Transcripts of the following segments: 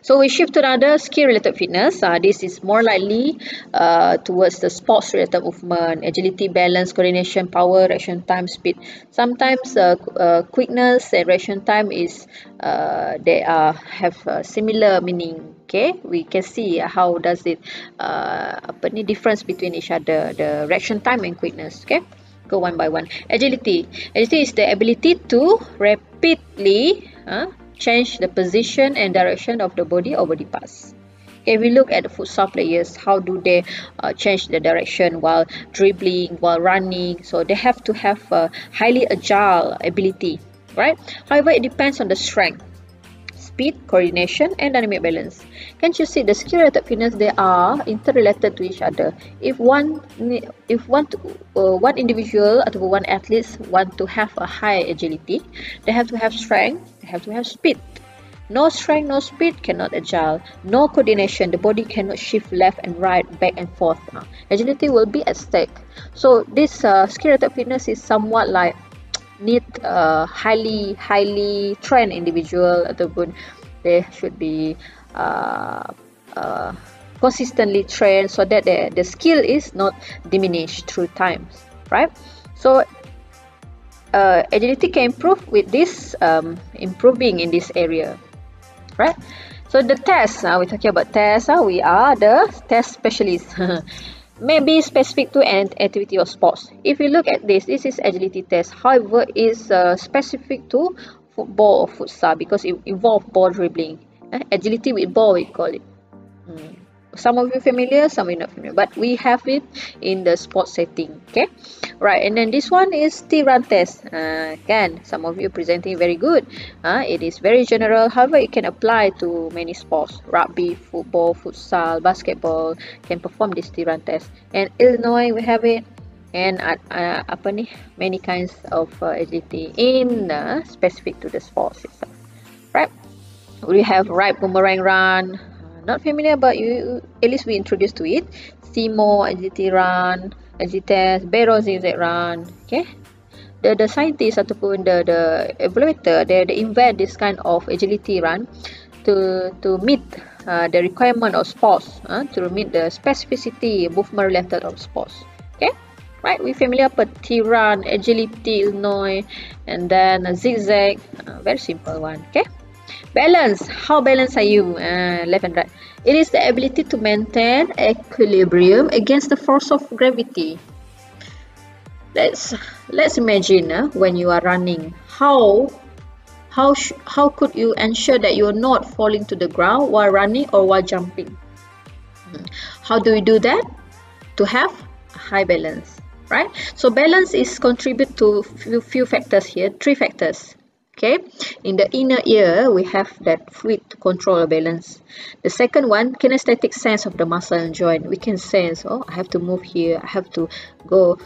So we shift to another skill-related fitness. This is more likely towards the sports-related movement, agility, balance, coordination, power, reaction time, speed. Sometimes quickness and reaction time is they have similar meaning. Okay, we can see how does it difference between each other, the reaction time and quickness. Okay, go one by one. Agility is the ability to rapidly change the position and direction of the body or body parts. Okay, we look at the futsal players, how do they change the direction while dribbling, while running. So they have to have a highly agile ability, right? However, it depends on the strength, speed, coordination, and dynamic balance. Can't you see the skill-related fitness, they are interrelated to each other. If one individual or one athlete want to have a high agility, they have to have strength, they have to have speed. No strength, no speed, cannot agile. No coordination, the body cannot shift left and right, back and forth. Agility will be at stake. So this skill-related fitness is somewhat like need highly trained individual, ataupun they should be consistently trained so that the skill is not diminished through time, right? So agility can improve with this improving in this area, right? So the test, we're talking about test. We are the test specialists. May be specific to an activity or sports. If you look at this is agility test. However, is specific to football or futsal because it involves ball dribbling. Agility with ball, we call it. Some of you familiar, some of you not familiar, but we have it in the sports setting. Okay, right. And then this one is T-run test. Again, some of you presenting very good. It is very general. However, it can apply to many sports. Rugby, football, futsal, basketball can perform this T-run test. And Illinois, we have it. And many kinds of agility in specific to the sports itself. Right. We have right boomerang run. Not familiar, but you at least we introduced to it. CMO, agility run, agility test, barrel zigzag run. Okay, the scientists ataupun the evaluator they invent this kind of agility run to meet the requirement of sports, to meet the specificity movement related of sports. Okay, right, we familiar with T-run, agility, Illinois, and then a zigzag, very simple one. Okay. Balance. How balanced are you? Left and right. It is the ability to maintain equilibrium against the force of gravity. Let's imagine when you are running. How could you ensure that you are not falling to the ground while running or while jumping? How do we do that? To have a high balance, right? So balance is contribute to few factors here. 3 factors. Okay, in the inner ear we have that fluid to control the balance. The second one, kinesthetic sense of the muscle and joint. We can sense, oh, I have to move here, I have to go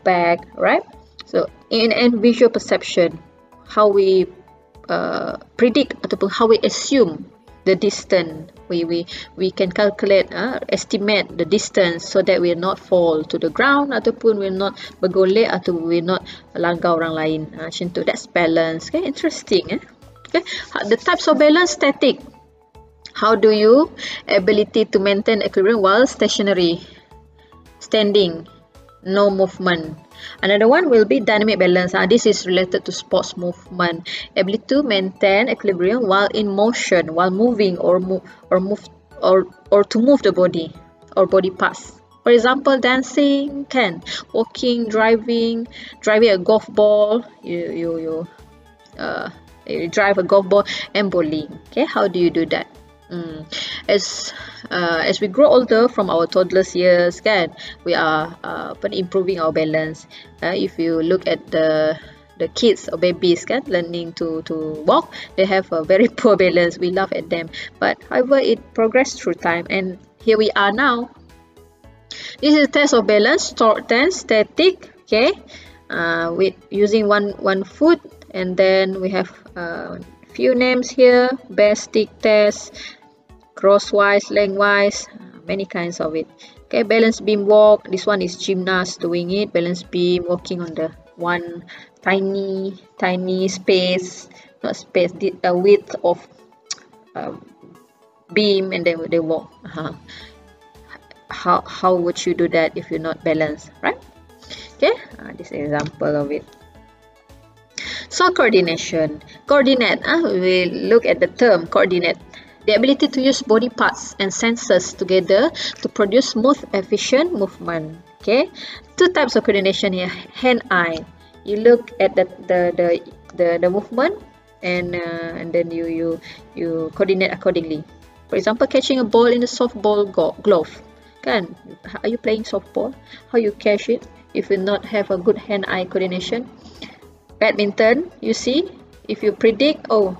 back, right? So and visual perception, how we predict ataupun how we assume the distance. We can calculate, estimate the distance so that we will not fall to the ground ataupun will not bergolek atau will not langgar orang lain. Macam tu. That's balance. Okay, interesting. Okay, the types of balance. Static. How do you ability to maintain equilibrium while stationary, standing, no movement. Another one will be dynamic balance. This is related to sports movement. Ability to maintain equilibrium while in motion, while moving or to move the body or body parts. For example, dancing, can walking, driving a golf ball. You drive a golf ball and bowling. Okay, how do you do that? As we grow older from our toddlers years, kan, we are improving our balance. If you look at the kids or babies, kan, learning to walk, they have a very poor balance. We laugh at them, but however it progressed through time, and here we are now. This is a test of balance, short tense, static. Okay, with using one foot, and then we have few names here: bear stick test, crosswise, lengthwise, many kinds of it. Okay, balance beam walk. This one is gymnast doing it. Balance beam, walking on the one tiny space, not space, the width of beam and then they walk. How would you do that if you're not balanced, right? Okay, this example of it. So coordinate. We look at the term coordinate. The ability to use body parts and sensors together to produce smooth, efficient movement. Okay, two types of coordination here: hand-eye. You look at the movement and then you coordinate accordingly. For example, catching a ball in a softball glove. Kan? Are you playing softball? How you catch it if you not have a good hand-eye coordination? Badminton, you see, if you predict, oh,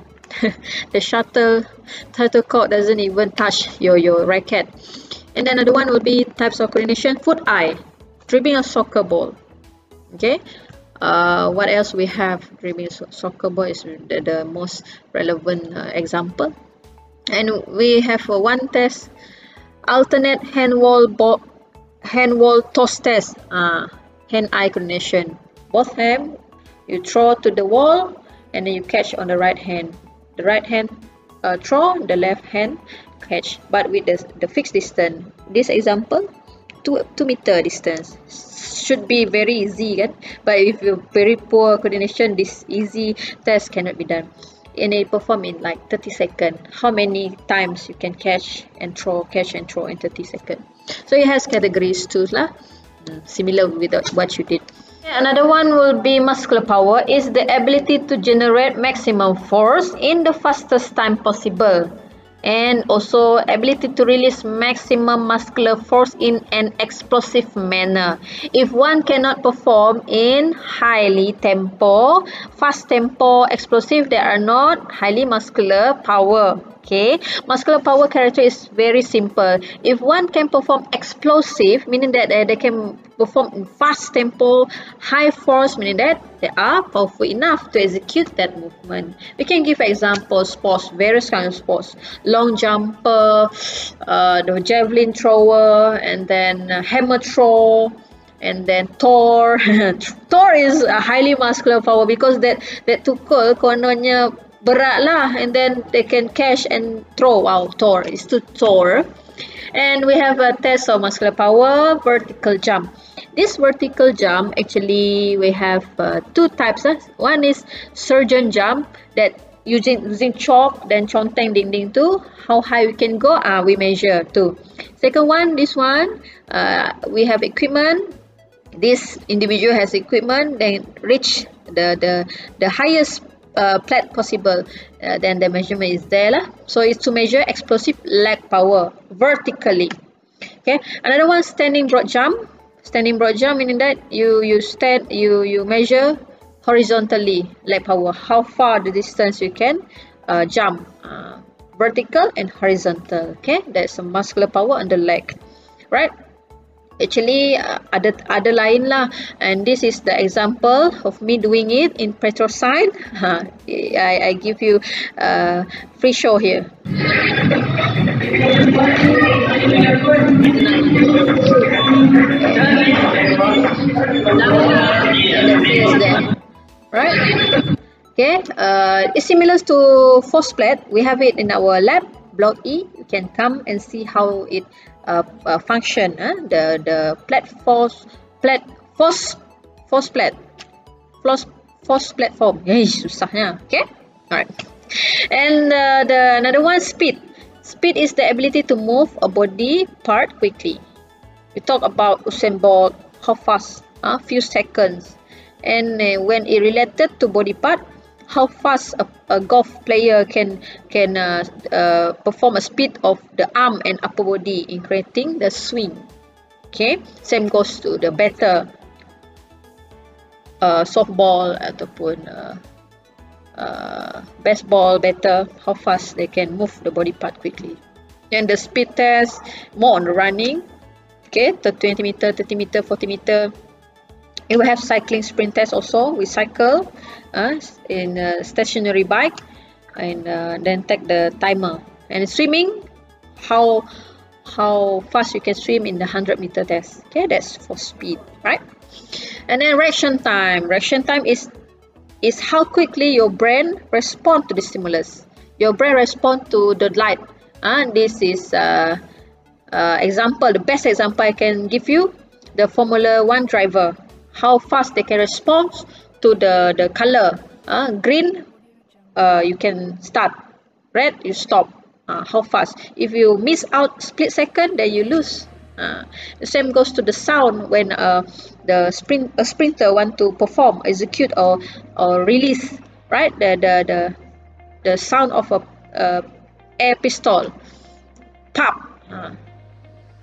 the shuttlecock doesn't even touch your racket. And then another one will be types of coordination: foot-eye, dribbling a soccer ball. Okay, what else we have? Dribbling a soccer ball is the most relevant example. And we have one test: alternate hand wall toss test. Hand-eye coordination. Both hand you throw to the wall and then you catch on the right hand. The right hand throw, the left hand catch, but with the fixed distance. This example, 2 meter distance should be very easy, kan? But if you very poor coordination, this easy test cannot be done. And it perform in like 30 seconds. How many times you can catch and throw in 30 seconds? So it has categories too, lah. Similar with what you did. Another one will be muscular power, is the ability to generate maximum force in the fastest time possible, and also ability to release maximum muscular force in an explosive manner. If one cannot perform in highly tempo, fast tempo, explosive, they are not highly muscular power. Okay, muscular power character is very simple. If one can perform explosive, meaning that they can perform in fast tempo, high force, meaning that they are powerful enough to execute that movement. We can give examples, sports, various kinds of sports: long jumper, the javelin thrower, and then hammer throw, and then Thor. Thor is a highly muscular power because that tukul kononnya berat lah, and then they can catch and throw. Wow, Thor is to Thor. And we have a test of muscular power: vertical jump. This vertical jump, actually we have two types. One is surgeon jump, that using chalk, then conteng dinding tu, how high we can go, we measure too. Second one, this one, we have equipment. This individual has equipment, then reach the highest plate possible, then the measurement is there lah. So it's to measure explosive leg power vertically. Okay, another one, standing broad jump. Standing broad jump meaning that you measure horizontally leg power, how far the distance you can jump, vertical and horizontal. Okay, that's a muscular power on the leg, right? Actually ada lain lah, and this is the example of me doing it in petrosine. I give you free show here. Right? Okay, it's similar to force plate. We have it in our lab, block E. You can come and see how it function, the force platform. Susahnya. Okay, alright. And another one, speed. Speed is the ability to move a body part quickly. We talk about Usain Bolt, how fast, few seconds. And when it related to body part, how fast a golf player can perform a speed of the arm and upper body in creating the swing. Okay, same goes to the better softball ataupun baseball, better how fast they can move the body part quickly. And the speed test, more on the running. Okay, 20 meter, 30 meter, 40 meter. We will have cycling sprint test also. We cycle in a stationary bike, and then take the timer. And swimming, how fast you can swim in the 100-meter test. Okay, that's for speed, right? And then reaction time. Reaction time is how quickly your brain responds to the stimulus. Your brain responds to the light. This is example, the best example I can give you, the Formula 1 driver, how fast they can respond to the color. Green, you can start, red you stop. How fast, if you miss out split second, then you lose. The same goes to the sound when a sprinter want to perform, execute, or release, right? The sound of a air pistol, pop.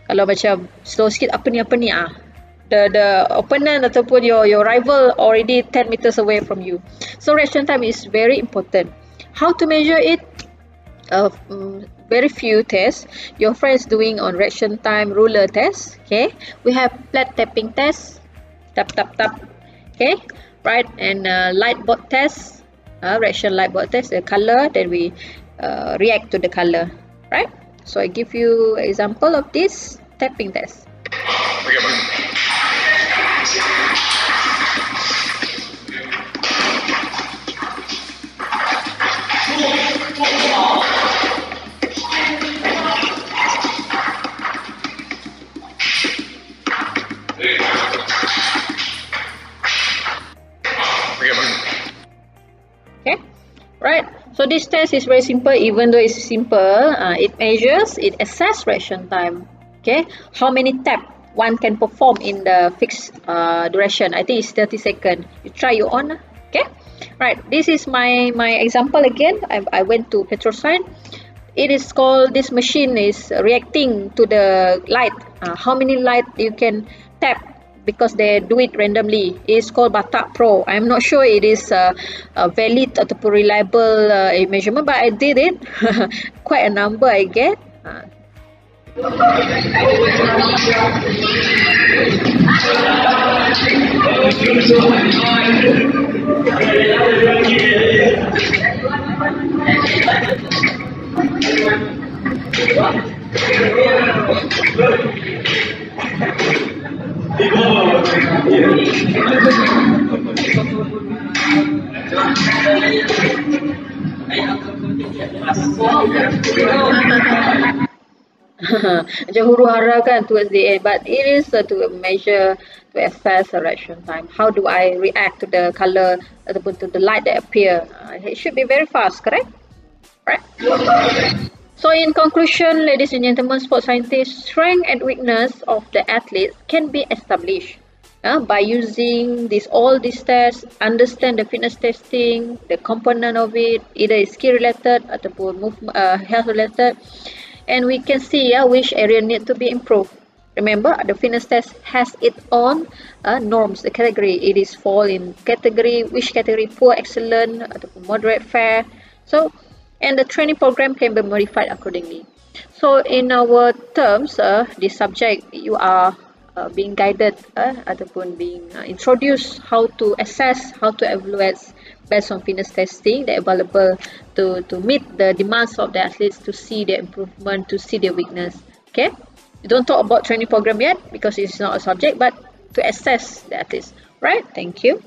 Kalau macam slow sikit, apa ni the opponent ataupun your rival already 10 meters away from you. So reaction time is very important. How to measure it? Very few tests. Your friends doing on reaction time ruler test. Okay, we have flat tapping test, tap. Okay, right, and light board test, reaction light board test, the color, then we react to the color, right? So I give you example of this tapping test. Okay, right. So this test is very simple. Even though it's simple, it measures, it assess reaction time. Okay, how many tap one can perform in the fixed duration. I think it's 30 seconds. You try your own. Okay, right. This is my example again. I went to Petrosine. It is called, this machine is reacting to the light. How many light you can tap, because they do it randomly. It's called Batak Pro. I'm not sure it is a valid ataupun reliable measurement, but I did it. Quite a number I get. Macam huru-hara kan towards the end, but it is to measure, to assess the reaction time. How do I react to the color ataupun to the light that appear? It should be very fast, correct? Right. So in conclusion, ladies and gentlemen, sports scientists, strength and weakness of the athletes can be established by using all these tests, understand the fitness testing, the component of it, either is skill related ataupun health related, and we can see which area need to be improved. Remember, the fitness test has its own norms, the category. It is fall in category, which category, poor, excellent, ataupun moderate, fair. So, and the training program can be modified accordingly. So in our terms, this subject, you are being guided ataupun being introduced how to assess, how to evaluate based on fitness testing that available to meet the demands of the athletes, to see their improvement, to see their weakness. Okay, you don't talk about training program yet because it's not a subject, but to assess the athletes. Right? Thank you.